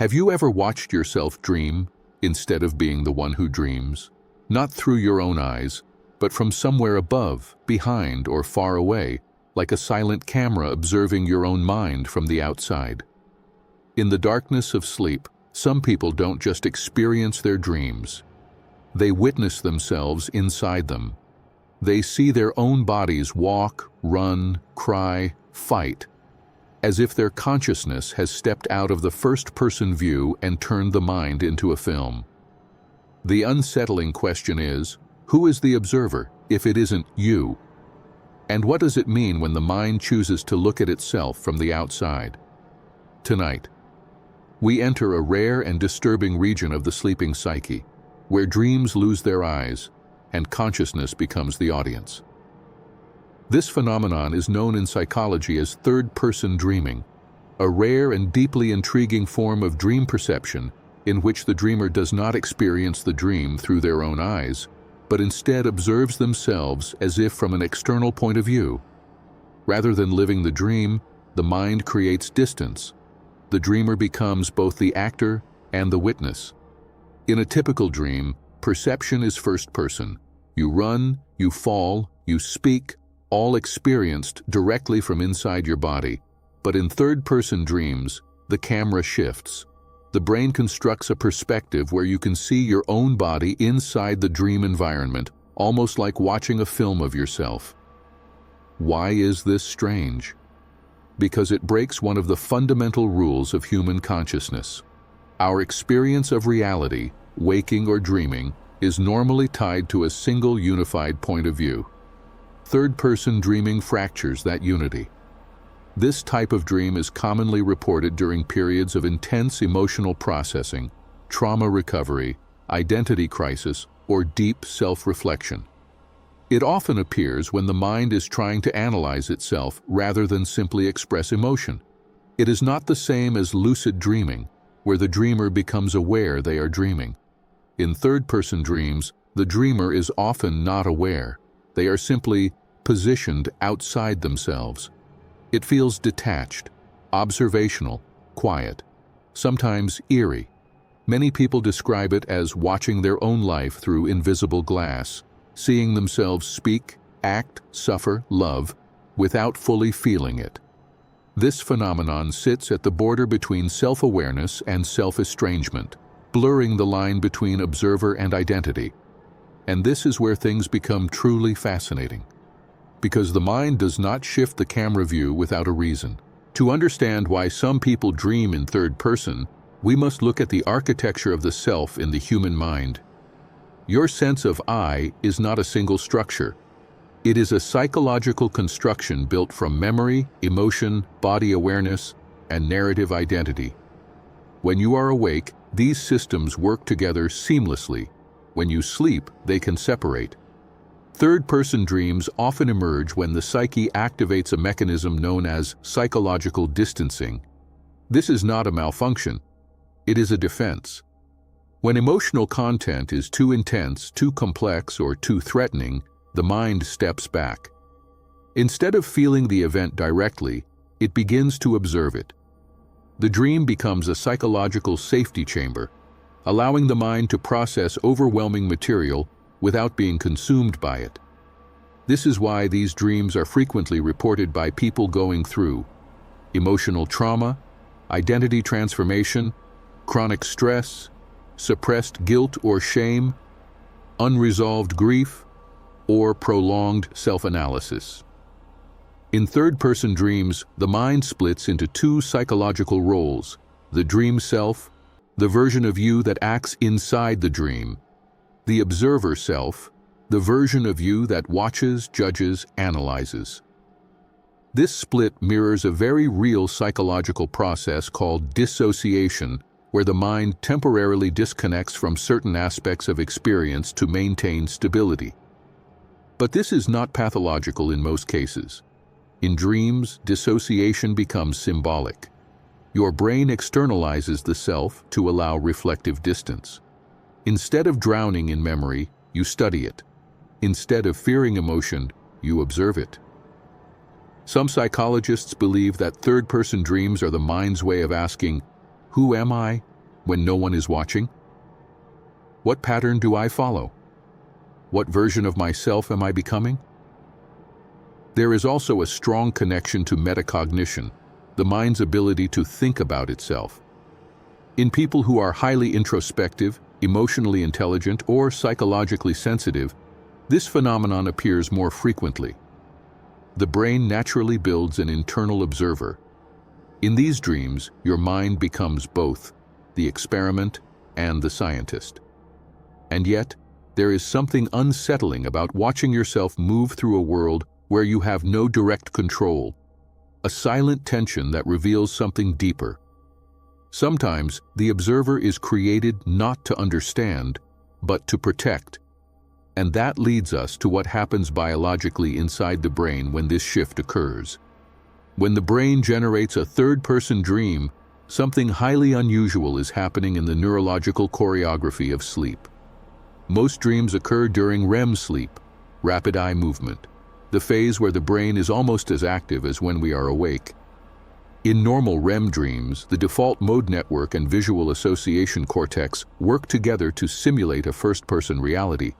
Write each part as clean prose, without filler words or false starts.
Have you ever watched yourself dream instead of being the one who dreams? Not through your own eyes, but from somewhere above, behind, or far away, like a silent camera observing your own mind from the outside. In the darkness of sleep, some people don't just experience their dreams. They witness themselves inside them. They see their own bodies walk, run, cry, fight, as if their consciousness has stepped out of the first-person view and turned the mind into a film. The unsettling question is, who is the observer if it isn't you? And what does it mean when the mind chooses to look at itself from the outside? Tonight, we enter a rare and disturbing region of the sleeping psyche, where dreams lose their eyes and consciousness becomes the audience. This phenomenon is known in psychology as third-person dreaming, a rare and deeply intriguing form of dream perception in which the dreamer does not experience the dream through their own eyes, but instead observes themselves as if from an external point of view. Rather than living the dream, the mind creates distance. The dreamer becomes both the actor and the witness. In a typical dream, perception is first person. You run, you fall, you speak, all experienced directly from inside your body. But in third-person dreams, the camera shifts. The brain constructs a perspective where you can see your own body inside the dream environment, almost like watching a film of yourself. Why is this strange? Because it breaks one of the fundamental rules of human consciousness. Our experience of reality, waking or dreaming, is normally tied to a single unified point of view. Third-person dreaming fractures that unity. This type of dream is commonly reported during periods of intense emotional processing, trauma recovery, identity crisis, or deep self-reflection. It often appears when the mind is trying to analyze itself rather than simply express emotion. It is not the same as lucid dreaming, where the dreamer becomes aware they are dreaming. In third-person dreams, the dreamer is often not aware. They are simply positioned outside themselves. It feels detached, observational, quiet, sometimes eerie. Many people describe it as watching their own life through invisible glass, seeing themselves speak, act, suffer, love, without fully feeling it. This phenomenon sits at the border between self-awareness and self-estrangement, blurring the line between observer and identity. And this is where things become truly fascinating. Because the mind does not shift the camera view without a reason. To understand why some people dream in third person, we must look at the architecture of the self in the human mind. Your sense of I is not a single structure. It is a psychological construction built from memory, emotion, body awareness, and narrative identity. When you are awake, these systems work together seamlessly. When you sleep, they can separate. Third-person dreams often emerge when the psyche activates a mechanism known as psychological distancing. This is not a malfunction. It is a defense. When emotional content is too intense, too complex, or too threatening, the mind steps back. Instead of feeling the event directly, it begins to observe it. The dream becomes a psychological safety chamber, allowing the mind to process overwhelming material without being consumed by it. This is why these dreams are frequently reported by people going through emotional trauma, identity transformation, chronic stress, suppressed guilt or shame, unresolved grief, or prolonged self-analysis. In third-person dreams, the mind splits into two psychological roles: the dream self, the version of you that acts inside the dream; the observer self, the version of you that watches, judges, analyzes. This split mirrors a very real psychological process called dissociation, where the mind temporarily disconnects from certain aspects of experience to maintain stability. But this is not pathological in most cases. In dreams, dissociation becomes symbolic. Your brain externalizes the self to allow reflective distance. Instead of drowning in memory, you study it. Instead of fearing emotion, you observe it. Some psychologists believe that third-person dreams are the mind's way of asking, Who am I when no one is watching? What pattern do I follow? What version of myself am I becoming? There is also a strong connection to metacognition, the mind's ability to think about itself. In people who are highly introspective, emotionally intelligent, or psychologically sensitive, this phenomenon appears more frequently. The brain naturally builds an internal observer. In these dreams, your mind becomes both the experiment and the scientist. And yet, there is something unsettling about watching yourself move through a world where you have no direct control, a silent tension that reveals something deeper. Sometimes, the observer is created not to understand, but to protect. And that leads us to what happens biologically inside the brain when this shift occurs. When the brain generates a third-person dream, something highly unusual is happening in the neurological choreography of sleep. Most dreams occur during REM sleep, rapid eye movement, the phase where the brain is almost as active as when we are awake. In normal REM dreams, the default mode network and visual association cortex work together to simulate a first-person reality.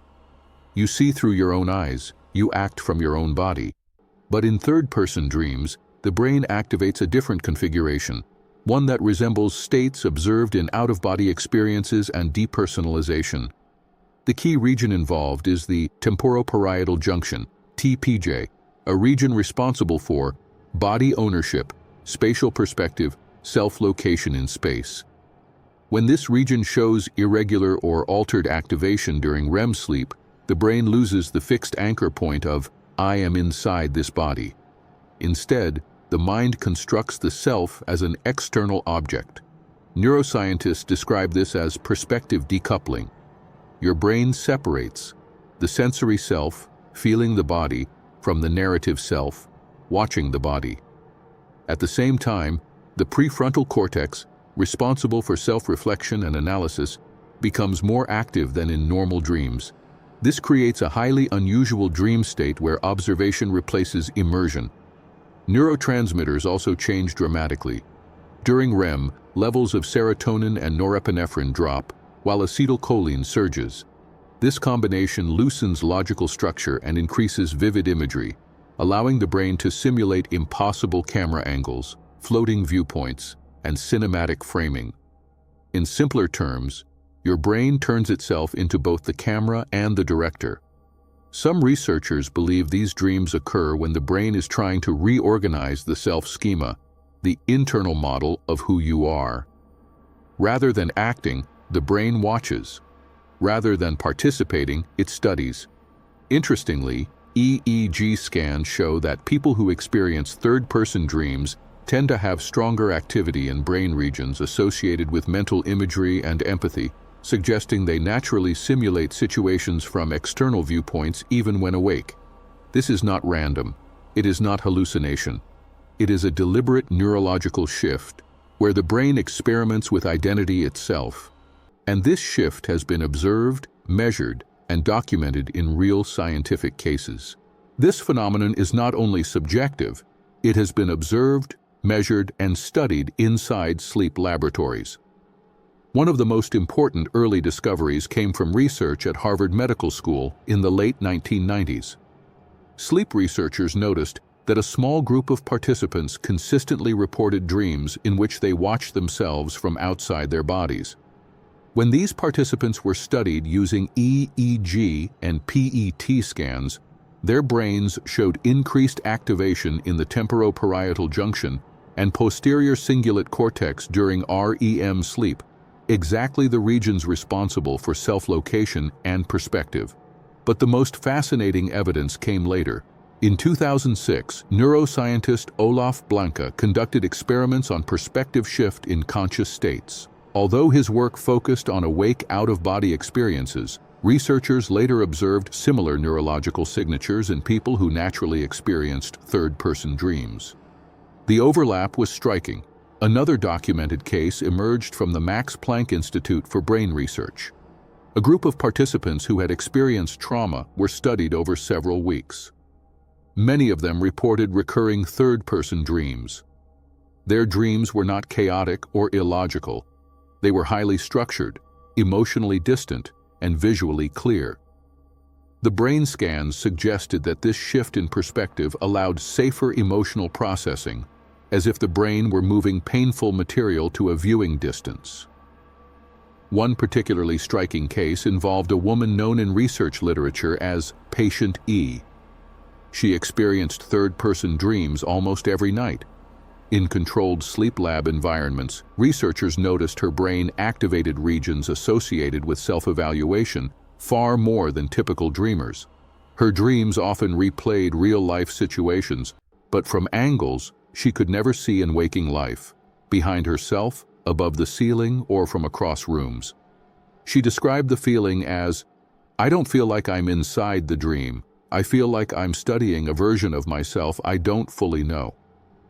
You see through your own eyes, you act from your own body. But in third-person dreams, the brain activates a different configuration, one that resembles states observed in out-of-body experiences and depersonalization. The key region involved is the temporoparietal junction, TPJ, a region responsible for body ownership, spatial perspective, self-location in space. When this region shows irregular or altered activation during REM sleep, the brain loses the fixed anchor point of "I am inside this body." Instead, the mind constructs the self as an external object. Neuroscientists describe this as perspective decoupling. Your brain separates the sensory self, feeling the body, from the narrative self, watching the body. At the same time, the prefrontal cortex, responsible for self-reflection and analysis, becomes more active than in normal dreams. This creates a highly unusual dream state where observation replaces immersion. Neurotransmitters also change dramatically. During REM, levels of serotonin and norepinephrine drop, while acetylcholine surges. This combination loosens logical structure and increases vivid imagery, allowing the brain to simulate impossible camera angles, floating viewpoints, and cinematic framing. In simpler terms, your brain turns itself into both the camera and the director. Some researchers believe these dreams occur when the brain is trying to reorganize the self-schema, the internal model of who you are. Rather than acting, the brain watches. Rather than participating, it studies. Interestingly, EEG scans show that people who experience third-person dreams tend to have stronger activity in brain regions associated with mental imagery and empathy, suggesting they naturally simulate situations from external viewpoints even when awake. This is not random. It is not hallucination. It is a deliberate neurological shift where the brain experiments with identity itself. And this shift has been observed, measured, and documented in real scientific cases. This phenomenon is not only subjective, it has been observed, measured, and studied inside sleep laboratories. One of the most important early discoveries came from research at Harvard Medical School in the late 1990s. Sleep researchers noticed that a small group of participants consistently reported dreams in which they watched themselves from outside their bodies. When these participants were studied using EEG and PET scans, their brains showed increased activation in the temporoparietal junction and posterior cingulate cortex during REM sleep, exactly the regions responsible for self-location and perspective. But the most fascinating evidence came later. In 2006, neuroscientist Olaf Blanke conducted experiments on perspective shift in conscious states. Although his work focused on awake out-of-body experiences, researchers later observed similar neurological signatures in people who naturally experienced third-person dreams. The overlap was striking. Another documented case emerged from the Max Planck Institute for Brain Research. A group of participants who had experienced trauma were studied over several weeks. Many of them reported recurring third-person dreams. Their dreams were not chaotic or illogical. They were highly structured, emotionally distant, and visually clear. The brain scans suggested that this shift in perspective allowed safer emotional processing, as if the brain were moving painful material to a viewing distance. One particularly striking case involved a woman known in research literature as Patient E. She experienced third-person dreams almost every night. In controlled sleep lab environments, researchers noticed her brain activated regions associated with self-evaluation far more than typical dreamers. Her dreams often replayed real-life situations, but from angles she could never see in waking life, behind herself, above the ceiling, or from across rooms. She described the feeling as, "I don't feel like I'm inside the dream. I feel like I'm studying a version of myself I don't fully know."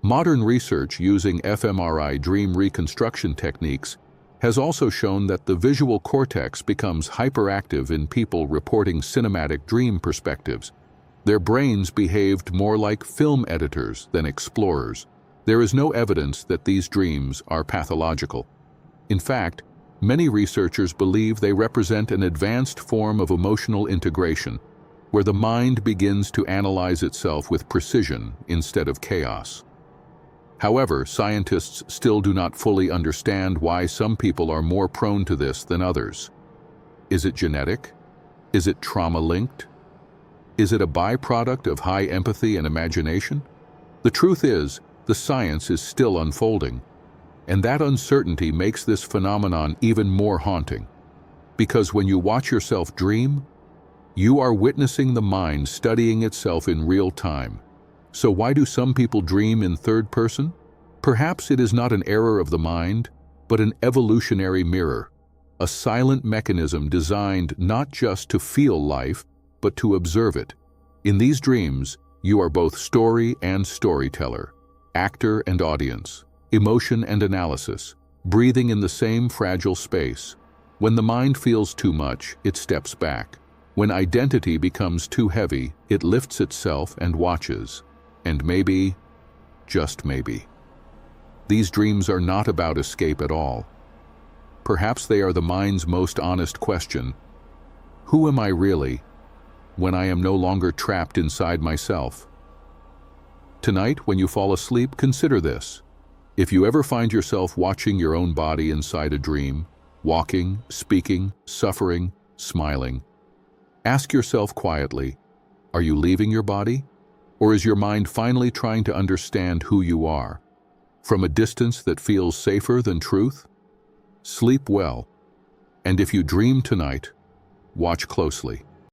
Modern research using fMRI dream reconstruction techniques has also shown that the visual cortex becomes hyperactive in people reporting cinematic dream perspectives. Their brains behaved more like film editors than explorers. There is no evidence that these dreams are pathological. In fact, many researchers believe they represent an advanced form of emotional integration, where the mind begins to analyze itself with precision instead of chaos. However, scientists still do not fully understand why some people are more prone to this than others. Is it genetic? Is it trauma-linked? Is it a byproduct of high empathy and imagination? The truth is, the science is still unfolding, and that uncertainty makes this phenomenon even more haunting. Because when you watch yourself dream, you are witnessing the mind studying itself in real time. So why do some people dream in third person? Perhaps it is not an error of the mind, but an evolutionary mirror, a silent mechanism designed not just to feel life, but to observe it. In these dreams, you are both story and storyteller, actor and audience, emotion and analysis, breathing in the same fragile space. When the mind feels too much, it steps back. When identity becomes too heavy, it lifts itself and watches. And maybe, just maybe, these dreams are not about escape at all. Perhaps they are the mind's most honest question: who am I really when I am no longer trapped inside myself? Tonight, when you fall asleep, consider this. If you ever find yourself watching your own body inside a dream, walking, speaking, suffering, smiling, ask yourself quietly, are you leaving your body? Or is your mind finally trying to understand who you are, from a distance that feels safer than truth? Sleep well, and if you dream tonight, watch closely.